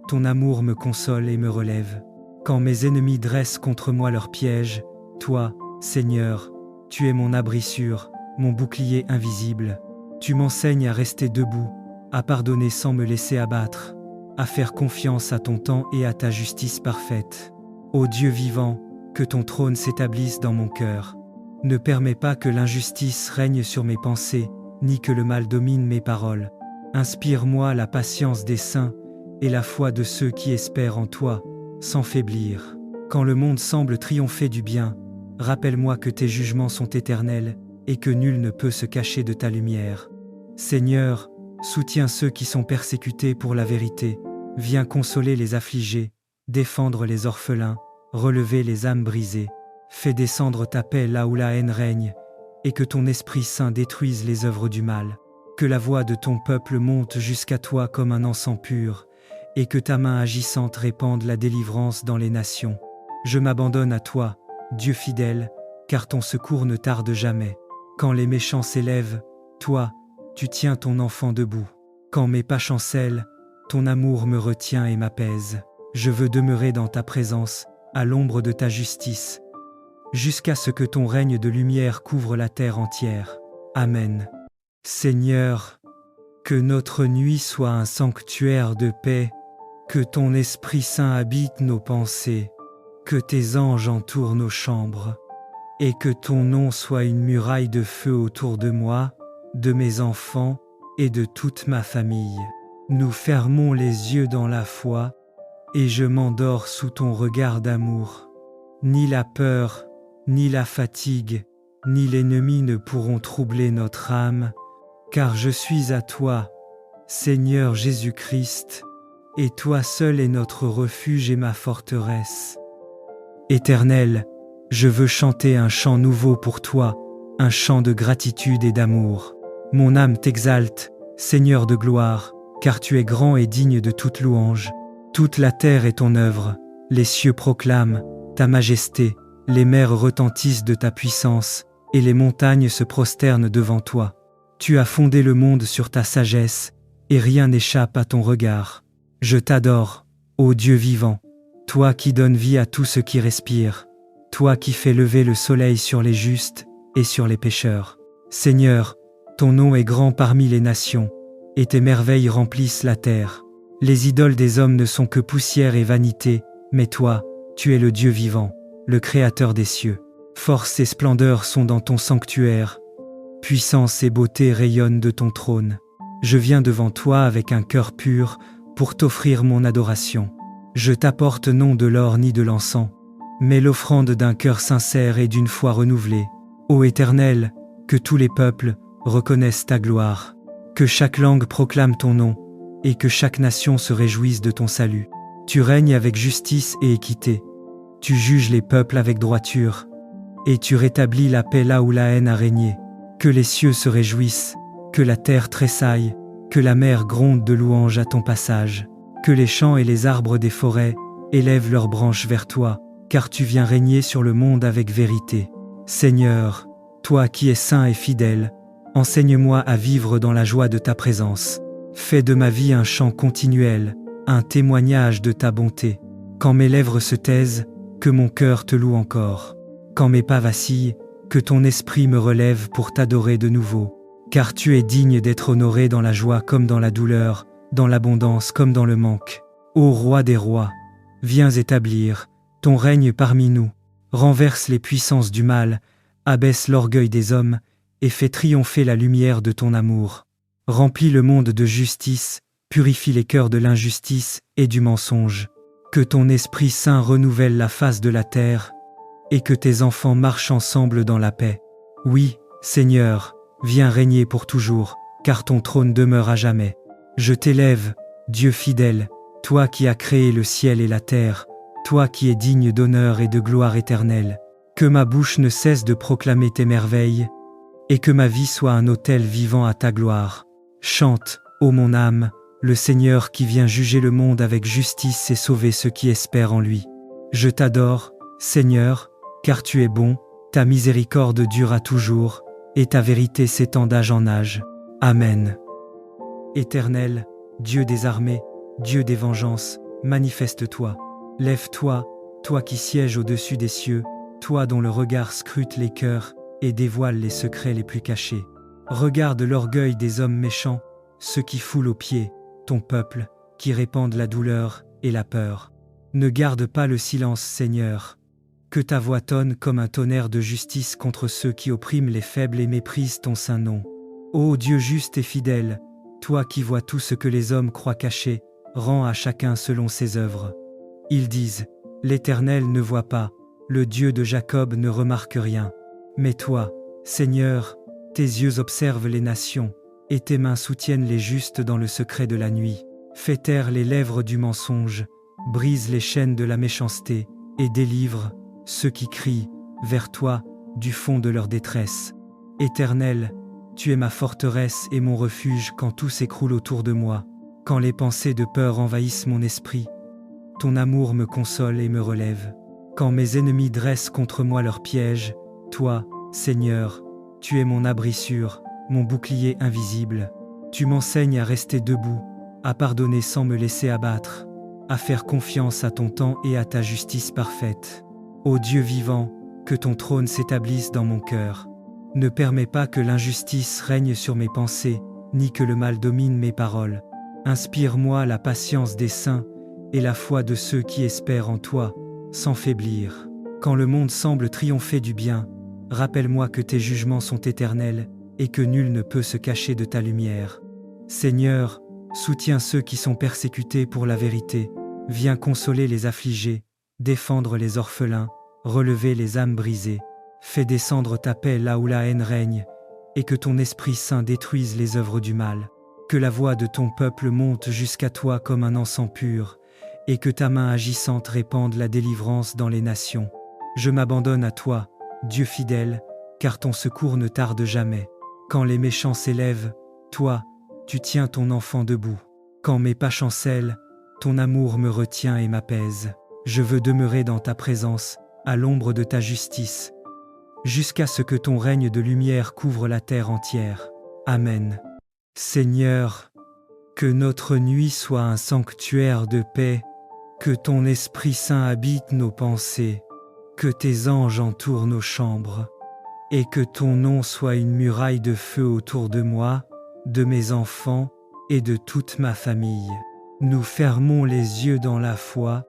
Ton amour me console et me relève. Quand mes ennemis dressent contre moi leurs pièges, toi, Seigneur, tu es mon abri sûr, mon bouclier invisible. Tu m'enseignes à rester debout, à pardonner sans me laisser abattre, à faire confiance à ton temps et à ta justice parfaite. Ô Dieu vivant, que ton trône s'établisse dans mon cœur. Ne permets pas que l'injustice règne sur mes pensées, ni que le mal domine mes paroles. Inspire-moi la patience des saints et la foi de ceux qui espèrent en toi, sans faiblir. Quand le monde semble triompher du bien, rappelle-moi que tes jugements sont éternels et que nul ne peut se cacher de ta lumière. Seigneur, soutiens ceux qui sont persécutés pour la vérité. Viens consoler les affligés, défendre les orphelins, relever les âmes brisées. Fais descendre ta paix là où la haine règne, et que ton Esprit Saint détruise les œuvres du mal. Que la voix de ton peuple monte jusqu'à toi comme un encens pur, et que ta main agissante répande la délivrance dans les nations. Je m'abandonne à toi, Dieu fidèle, car ton secours ne tarde jamais. Quand les méchants s'élèvent, toi, tu tiens ton enfant debout. Quand mes pas chancellent, ton amour me retient et m'apaise. Je veux demeurer dans ta présence, à l'ombre de ta justice, jusqu'à ce que ton règne de lumière couvre la terre entière. Amen. Seigneur, que notre nuit soit un sanctuaire de paix, que ton Esprit Saint habite nos pensées, que tes anges entourent nos chambres, et que ton nom soit une muraille de feu autour de moi, de mes enfants et de toute ma famille. Nous fermons les yeux dans la foi, et je m'endors sous ton regard d'amour. Ni la peur, ni la fatigue, ni l'ennemi ne pourront troubler notre âme, car je suis à toi, Seigneur Jésus-Christ, et toi seul est notre refuge et ma forteresse. Éternel, je veux chanter un chant nouveau pour toi, un chant de gratitude et d'amour. Mon âme t'exalte, Seigneur de gloire, car tu es grand et digne de toute louange. Toute la terre est ton œuvre, les cieux proclament ta majesté, les mers retentissent de ta puissance, et les montagnes se prosternent devant toi. Tu as fondé le monde sur ta sagesse, et rien n'échappe à ton regard. Je t'adore, ô Dieu vivant, toi qui donnes vie à tout ce qui respire, toi qui fais lever le soleil sur les justes et sur les pécheurs. Seigneur, ton nom est grand parmi les nations, et tes merveilles remplissent la terre. Les idoles des hommes ne sont que poussière et vanité, mais toi, tu es le Dieu vivant, le Créateur des cieux. Force et splendeur sont dans ton sanctuaire, puissance et beauté rayonnent de ton trône. Je viens devant toi avec un cœur pur pour t'offrir mon adoration. Je t'apporte non de l'or ni de l'encens, mais l'offrande d'un cœur sincère et d'une foi renouvelée. Ô Éternel, que tous les peuples reconnaissent ta gloire, que chaque langue proclame ton nom, et que chaque nation se réjouisse de ton salut. Tu règnes avec justice et équité. Tu juges les peuples avec droiture, et tu rétablis la paix là où la haine a régné. Que les cieux se réjouissent, que la terre tressaille, que la mer gronde de louanges à ton passage, que les champs et les arbres des forêts élèvent leurs branches vers toi, car tu viens régner sur le monde avec vérité. Seigneur, toi qui es saint et fidèle, enseigne-moi à vivre dans la joie de ta présence. Fais de ma vie un chant continuel, un témoignage de ta bonté. Quand mes lèvres se taisent, que mon cœur te loue encore. Quand mes pas vacillent, que ton esprit me relève pour t'adorer de nouveau. Car tu es digne d'être honoré dans la joie comme dans la douleur, dans l'abondance comme dans le manque. Ô Roi des rois, viens établir ton règne parmi nous, renverse les puissances du mal, abaisse l'orgueil des hommes, et fais triompher la lumière de ton amour. Remplis le monde de justice, purifie les cœurs de l'injustice et du mensonge. Que ton Esprit Saint renouvelle la face de la terre, et que tes enfants marchent ensemble dans la paix. Oui, Seigneur, viens régner pour toujours, car ton trône demeure à jamais. Je t'élève, Dieu fidèle, toi qui as créé le ciel et la terre, toi qui es digne d'honneur et de gloire éternelle. Que ma bouche ne cesse de proclamer tes merveilles, et que ma vie soit un autel vivant à ta gloire. Chante, ô mon âme, le Seigneur qui vient juger le monde avec justice et sauver ceux qui espèrent en lui. Je t'adore, Seigneur, car tu es bon, ta miséricorde dure à toujours, et ta vérité s'étend d'âge en âge. Amen. Éternel, Dieu des armées, Dieu des vengeances, manifeste-toi. Lève-toi, toi qui sièges au-dessus des cieux, toi dont le regard scrute les cœurs et dévoile les secrets les plus cachés. Regarde l'orgueil des hommes méchants, ceux qui foulent aux pieds ton peuple, qui répandent la douleur et la peur. Ne garde pas le silence, Seigneur. Que ta voix tonne comme un tonnerre de justice contre ceux qui oppriment les faibles et méprisent ton saint nom. Ô Dieu juste et fidèle, toi qui vois tout ce que les hommes croient caché, rends à chacun selon ses œuvres. Ils disent, l'Éternel ne voit pas, le Dieu de Jacob ne remarque rien. Mais toi, Seigneur, tes yeux observent les nations, et tes mains soutiennent les justes dans le secret de la nuit. Fais taire les lèvres du mensonge, brise les chaînes de la méchanceté, et délivre ceux qui crient vers toi du fond de leur détresse. Éternel, tu es ma forteresse et mon refuge quand tout s'écroule autour de moi, quand les pensées de peur envahissent mon esprit. Ton amour me console et me relève. Quand mes ennemis dressent contre moi leurs pièges, toi, Seigneur, tu es mon abri sûr, mon bouclier invisible. Tu m'enseignes à rester debout, à pardonner sans me laisser abattre, à faire confiance à ton temps et à ta justice parfaite. Ô Dieu vivant, que ton trône s'établisse dans mon cœur. Ne permets pas que l'injustice règne sur mes pensées, ni que le mal domine mes paroles. Inspire-moi la patience des saints et la foi de ceux qui espèrent en toi, sans faiblir. Quand le monde semble triompher du bien, rappelle-moi que tes jugements sont éternels et que nul ne peut se cacher de ta lumière. Seigneur, soutiens ceux qui sont persécutés pour la vérité. Viens consoler les affligés, défendre les orphelins, relever les âmes brisées. Fais descendre ta paix là où la haine règne, et que ton Esprit Saint détruise les œuvres du mal. Que la voix de ton peuple monte jusqu'à toi comme un encens pur, et que ta main agissante répande la délivrance dans les nations. Je m'abandonne à toi, Dieu fidèle, car ton secours ne tarde jamais. Quand les méchants s'élèvent, toi, tu tiens ton enfant debout. Quand mes pas chancellent, ton amour me retient et m'apaise. Je veux demeurer dans ta présence, à l'ombre de ta justice, jusqu'à ce que ton règne de lumière couvre la terre entière. Amen. Seigneur, que notre nuit soit un sanctuaire de paix, que ton Esprit Saint habite nos pensées, que tes anges entourent nos chambres, et que ton nom soit une muraille de feu autour de moi, de mes enfants et de toute ma famille. Nous fermons les yeux dans la foi,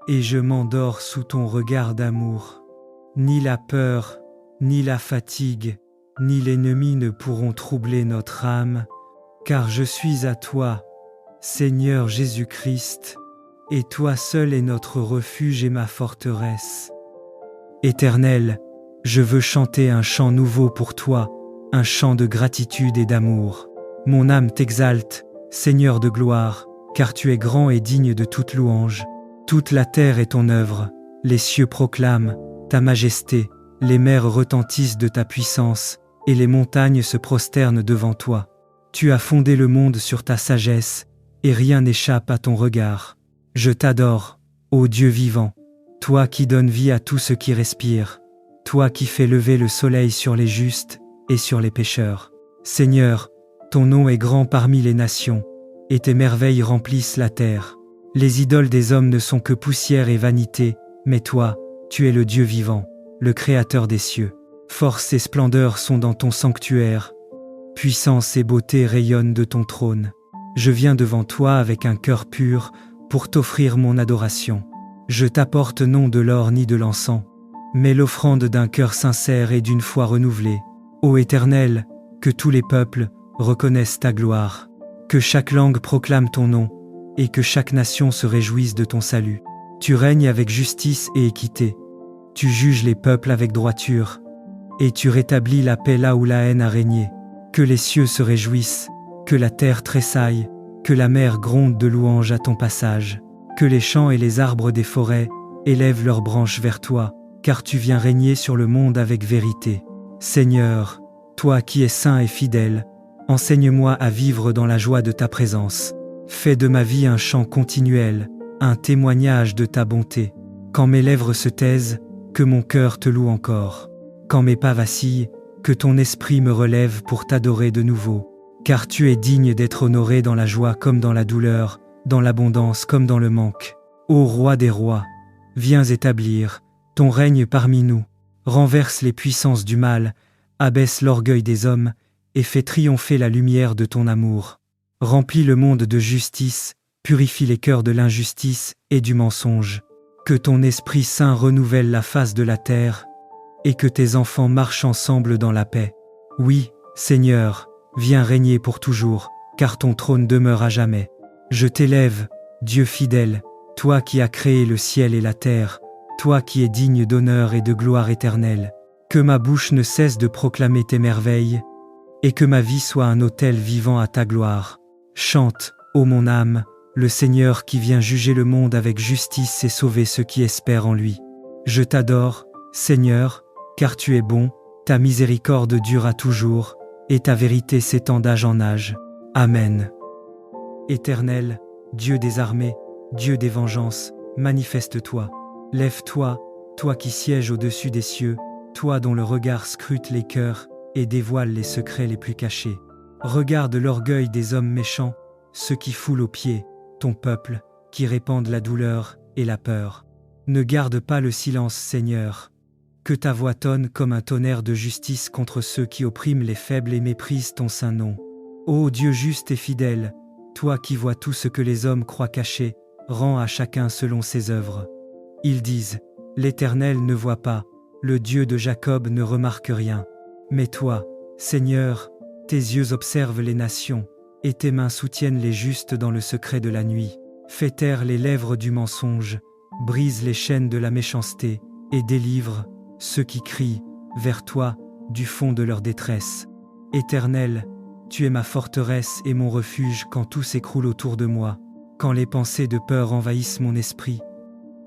et je m'endors sous ton regard d'amour. Ni la peur, ni la fatigue, ni l'ennemi ne pourront troubler notre âme, car je suis à toi, Seigneur Jésus-Christ, et toi seul est notre refuge et ma forteresse. Éternel, je veux chanter un chant nouveau pour toi, un chant de gratitude et d'amour. Mon âme t'exalte, Seigneur de gloire, car tu es grand et digne de toute louange. Toute la terre est ton œuvre, les cieux proclament ta majesté, les mers retentissent de ta puissance, et les montagnes se prosternent devant toi. Tu as fondé le monde sur ta sagesse, et rien n'échappe à ton regard. Je t'adore, ô Dieu vivant, toi qui donnes vie à tout ce qui respire, toi qui fais lever le soleil sur les justes et sur les pécheurs. Seigneur, ton nom est grand parmi les nations, et tes merveilles remplissent la terre. Les idoles des hommes ne sont que poussière et vanité, mais toi, tu es le Dieu vivant, le Créateur des cieux. Force et splendeur sont dans ton sanctuaire, puissance et beauté rayonnent de ton trône. Je viens devant toi avec un cœur pur pour t'offrir mon adoration. Je t'apporte non de l'or ni de l'encens, mais l'offrande d'un cœur sincère et d'une foi renouvelée. Ô Éternel, que tous les peuples reconnaissent ta gloire, que chaque langue proclame ton nom, et que chaque nation se réjouisse de ton salut. Tu règnes avec justice et équité, tu juges les peuples avec droiture, et tu rétablis la paix là où la haine a régné. Que les cieux se réjouissent, que la terre tressaille, que la mer gronde de louanges à ton passage, que les champs et les arbres des forêts élèvent leurs branches vers toi, car tu viens régner sur le monde avec vérité. Seigneur, toi qui es saint et fidèle, enseigne-moi à vivre dans la joie de ta présence. Fais de ma vie un chant continuel, un témoignage de ta bonté. Quand mes lèvres se taisent, que mon cœur te loue encore. Quand mes pas vacillent, que ton esprit me relève pour t'adorer de nouveau. Car tu es digne d'être honoré dans la joie comme dans la douleur, dans l'abondance comme dans le manque. Ô Roi des rois, viens établir ton règne parmi nous, renverse les puissances du mal, abaisse l'orgueil des hommes, et fais triompher la lumière de ton amour. Remplis le monde de justice, purifie les cœurs de l'injustice et du mensonge. Que ton Esprit Saint renouvelle la face de la terre, et que tes enfants marchent ensemble dans la paix. Oui, Seigneur, viens régner pour toujours, car ton trône demeure à jamais. Je t'élève, Dieu fidèle, toi qui as créé le ciel et la terre, toi qui es digne d'honneur et de gloire éternelle. Que ma bouche ne cesse de proclamer tes merveilles, et que ma vie soit un autel vivant à ta gloire. Chante, ô mon âme, le Seigneur qui vient juger le monde avec justice et sauver ceux qui espèrent en lui. Je t'adore, Seigneur, car tu es bon, ta miséricorde dure à toujours, et ta vérité s'étend d'âge en âge. Amen. Éternel, Dieu des armées, Dieu des vengeances, manifeste-toi. Lève-toi, toi qui sièges au-dessus des cieux, toi dont le regard scrute les cœurs et dévoile les secrets les plus cachés. Regarde l'orgueil des hommes méchants, ceux qui foulent aux pieds ton peuple, qui répandent la douleur et la peur. Ne garde pas le silence, Seigneur. Que ta voix tonne comme un tonnerre de justice contre ceux qui oppriment les faibles et méprisent ton saint nom. Ô Dieu juste et fidèle, toi qui vois tout ce que les hommes croient caché, rends à chacun selon ses œuvres. Ils disent, l'Éternel ne voit pas, le Dieu de Jacob ne remarque rien. Mais toi, Seigneur, tes yeux observent les nations, et tes mains soutiennent les justes dans le secret de la nuit. Fais taire les lèvres du mensonge, brise les chaînes de la méchanceté, et délivre ceux qui crient vers toi du fond de leur détresse. Éternel, tu es ma forteresse et mon refuge quand tout s'écroule autour de moi, quand les pensées de peur envahissent mon esprit.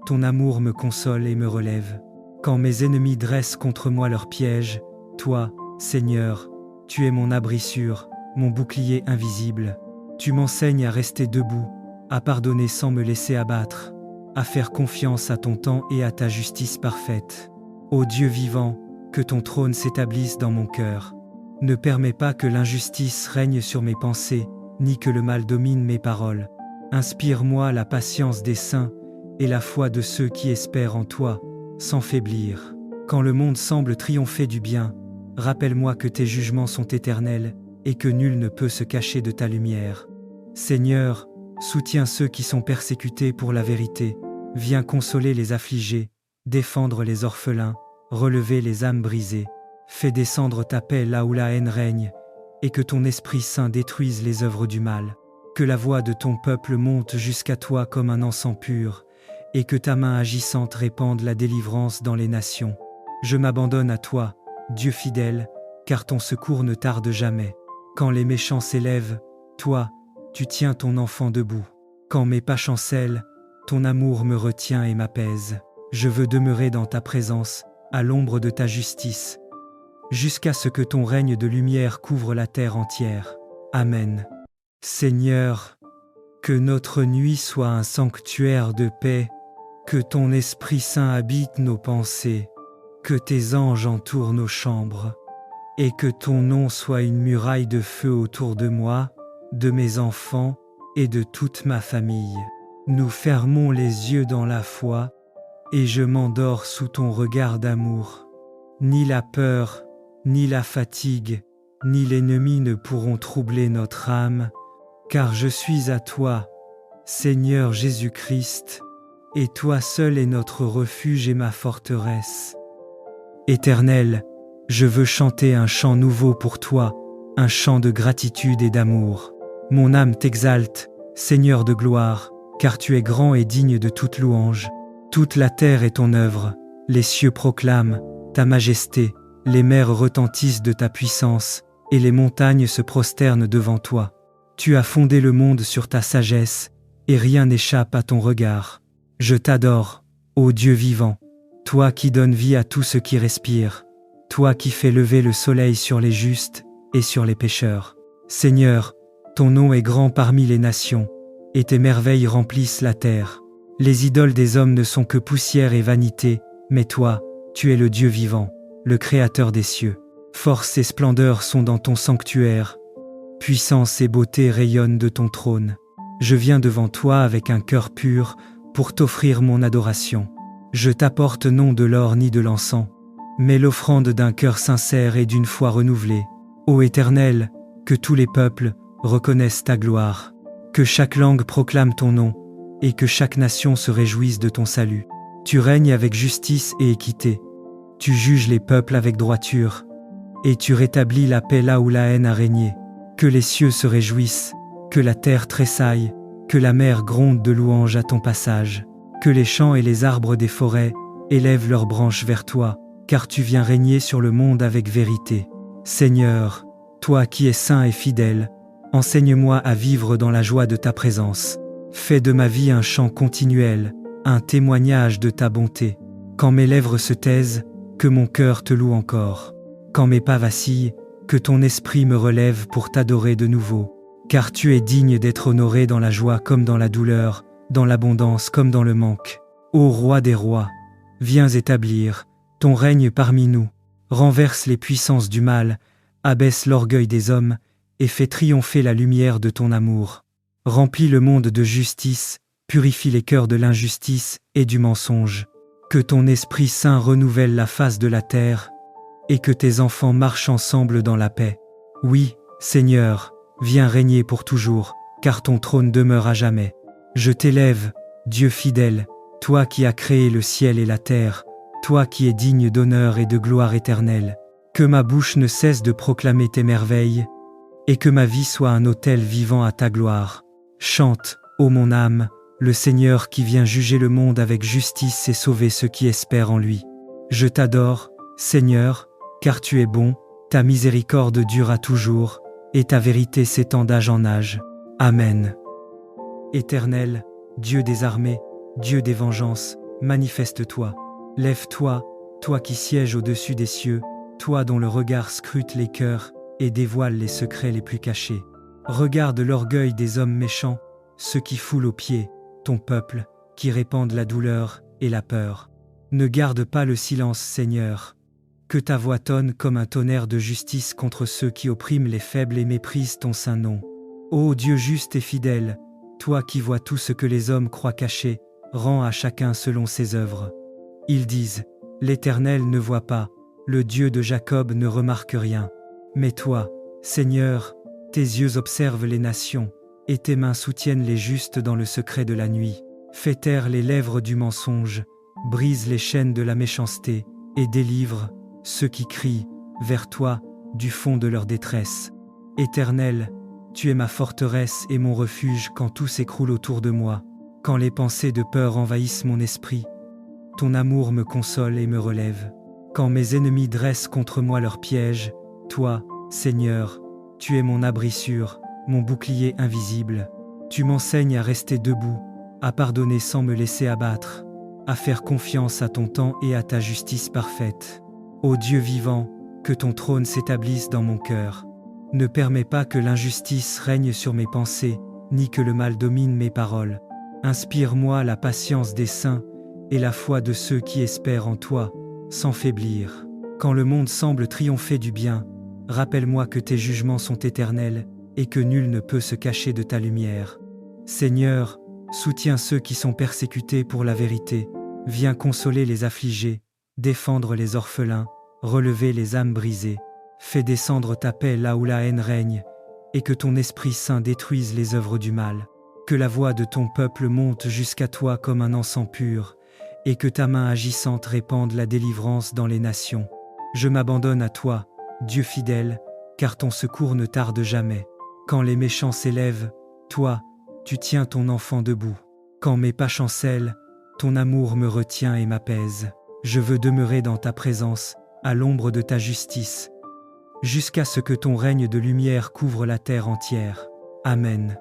Ton amour me console et me relève. Quand mes ennemis dressent contre moi leurs pièges, toi, Seigneur, tu es mon abri sûr, mon bouclier invisible. Tu m'enseignes à rester debout, à pardonner sans me laisser abattre, à faire confiance à ton temps et à ta justice parfaite. Ô Dieu vivant, que ton trône s'établisse dans mon cœur. Ne permets pas que l'injustice règne sur mes pensées, ni que le mal domine mes paroles. Inspire-moi la patience des saints et la foi de ceux qui espèrent en toi, sans faiblir. Quand le monde semble triompher du bien, rappelle-moi que tes jugements sont éternels et que nul ne peut se cacher de ta lumière. Seigneur, soutiens ceux qui sont persécutés pour la vérité. Viens consoler les affligés, défendre les orphelins, relever les âmes brisées. Fais descendre ta paix là où la haine règne, et que ton Esprit Saint détruise les œuvres du mal. Que la voix de ton peuple monte jusqu'à toi comme un encens pur, et que ta main agissante répande la délivrance dans les nations. Je m'abandonne à toi, Dieu fidèle, car ton secours ne tarde jamais. Quand les méchants s'élèvent, toi, tu tiens ton enfant debout. Quand mes pas chancellent, ton amour me retient et m'apaise. Je veux demeurer dans ta présence, à l'ombre de ta justice, jusqu'à ce que ton règne de lumière couvre la terre entière. Amen. Seigneur, que notre nuit soit un sanctuaire de paix, que ton Esprit Saint habite nos pensées, que tes anges entourent nos chambres, et que ton nom soit une muraille de feu autour de moi, de mes enfants et de toute ma famille. Nous fermons les yeux dans la foi, et je m'endors sous ton regard d'amour. Ni la peur, ni la fatigue, ni l'ennemi ne pourront troubler notre âme, car je suis à toi, Seigneur Jésus-Christ, et toi seul est notre refuge et ma forteresse. Éternel, je veux chanter un chant nouveau pour toi, un chant de gratitude et d'amour. Mon âme t'exalte, Seigneur de gloire, car tu es grand et digne de toute louange. Toute la terre est ton œuvre, les cieux proclament ta majesté, les mers retentissent de ta puissance, et les montagnes se prosternent devant toi. Tu as fondé le monde sur ta sagesse, et rien n'échappe à ton regard. Je t'adore, ô Dieu vivant, toi qui donnes vie à tout ce qui respire, toi qui fais lever le soleil sur les justes et sur les pécheurs. Seigneur, ton nom est grand parmi les nations, et tes merveilles remplissent la terre. Les idoles des hommes ne sont que poussière et vanité, mais toi, tu es le Dieu vivant, le Créateur des cieux. Force et splendeur sont dans ton sanctuaire, puissance et beauté rayonnent de ton trône. Je viens devant toi avec un cœur pur pour t'offrir mon adoration. Je t'apporte non de l'or ni de l'encens, mais l'offrande d'un cœur sincère et d'une foi renouvelée. Ô Éternel, que tous les peuples reconnaissent ta gloire, que chaque langue proclame ton nom, et que chaque nation se réjouisse de ton salut. Tu règnes avec justice et équité, tu juges les peuples avec droiture, et tu rétablis la paix là où la haine a régné. Que les cieux se réjouissent, que la terre tressaille, que la mer gronde de louanges à ton passage, que les champs et les arbres des forêts élèvent leurs branches vers toi, car tu viens régner sur le monde avec vérité. Seigneur, toi qui es saint et fidèle, enseigne-moi à vivre dans la joie de ta présence. Fais de ma vie un chant continuel, un témoignage de ta bonté. Quand mes lèvres se taisent, que mon cœur te loue encore. Quand mes pas vacillent, que ton esprit me relève pour t'adorer de nouveau. Car tu es digne d'être honoré dans la joie comme dans la douleur, dans l'abondance comme dans le manque. Ô Roi des rois, viens établir ton règne parmi nous, renverse les puissances du mal, abaisse l'orgueil des hommes, et fais triompher la lumière de ton amour. Remplis le monde de justice, purifie les cœurs de l'injustice et du mensonge. Que ton Esprit Saint renouvelle la face de la terre, et que tes enfants marchent ensemble dans la paix. Oui, Seigneur, viens régner pour toujours, car ton trône demeure à jamais. Je t'élève, Dieu fidèle, toi qui as créé le ciel et la terre, toi qui es digne d'honneur et de gloire éternelle. Que ma bouche ne cesse de proclamer tes merveilles, et que ma vie soit un autel vivant à ta gloire. Chante, ô mon âme, le Seigneur qui vient juger le monde avec justice et sauver ceux qui espèrent en lui. Je t'adore, Seigneur, car tu es bon, ta miséricorde dure à toujours, et ta vérité s'étend d'âge en âge. Amen. Éternel, Dieu des armées, Dieu des vengeances, manifeste-toi. Lève-toi, toi qui sièges au-dessus des cieux, toi dont le regard scrute les cœurs et dévoile les secrets les plus cachés. Regarde l'orgueil des hommes méchants, ceux qui foulent aux pieds ton peuple, qui répandent la douleur et la peur. Ne garde pas le silence, Seigneur. Que ta voix tonne comme un tonnerre de justice contre ceux qui oppriment les faibles et méprisent ton saint nom. Ô Dieu juste et fidèle, toi qui vois tout ce que les hommes croient caché, rends à chacun selon ses œuvres. Ils disent, l'Éternel ne voit pas, le Dieu de Jacob ne remarque rien. Mais toi, Seigneur, tes yeux observent les nations, et tes mains soutiennent les justes dans le secret de la nuit. Fais taire les lèvres du mensonge, brise les chaînes de la méchanceté, et délivre ceux qui crient vers toi du fond de leur détresse. Éternel, tu es ma forteresse et mon refuge quand tout s'écroule autour de moi, quand les pensées de peur envahissent mon esprit. Ton amour me console et me relève. Quand mes ennemis dressent contre moi leurs pièges, toi, Seigneur, tu es mon abri sûr, mon bouclier invisible. Tu m'enseignes à rester debout, à pardonner sans me laisser abattre, à faire confiance à ton temps et à ta justice parfaite. Ô Dieu vivant, que ton trône s'établisse dans mon cœur. Ne permets pas que l'injustice règne sur mes pensées, ni que le mal domine mes paroles. Inspire-moi la patience des saints et la foi de ceux qui espèrent en toi, sans faiblir. Quand le monde semble triompher du bien, rappelle-moi que tes jugements sont éternels et que nul ne peut se cacher de ta lumière. Seigneur, soutiens ceux qui sont persécutés pour la vérité. Viens consoler les affligés, défendre les orphelins, relever les âmes brisées. Fais descendre ta paix là où la haine règne, et que ton Esprit Saint détruise les œuvres du mal. Que la voix de ton peuple monte jusqu'à toi comme un encens pur, et que ta main agissante répande la délivrance dans les nations. Je m'abandonne à toi, Dieu fidèle, car ton secours ne tarde jamais. Quand les méchants s'élèvent, toi, tu tiens ton enfant debout. Quand mes pas chancellent, ton amour me retient et m'apaise. Je veux demeurer dans ta présence, à l'ombre de ta justice, jusqu'à ce que ton règne de lumière couvre la terre entière. Amen.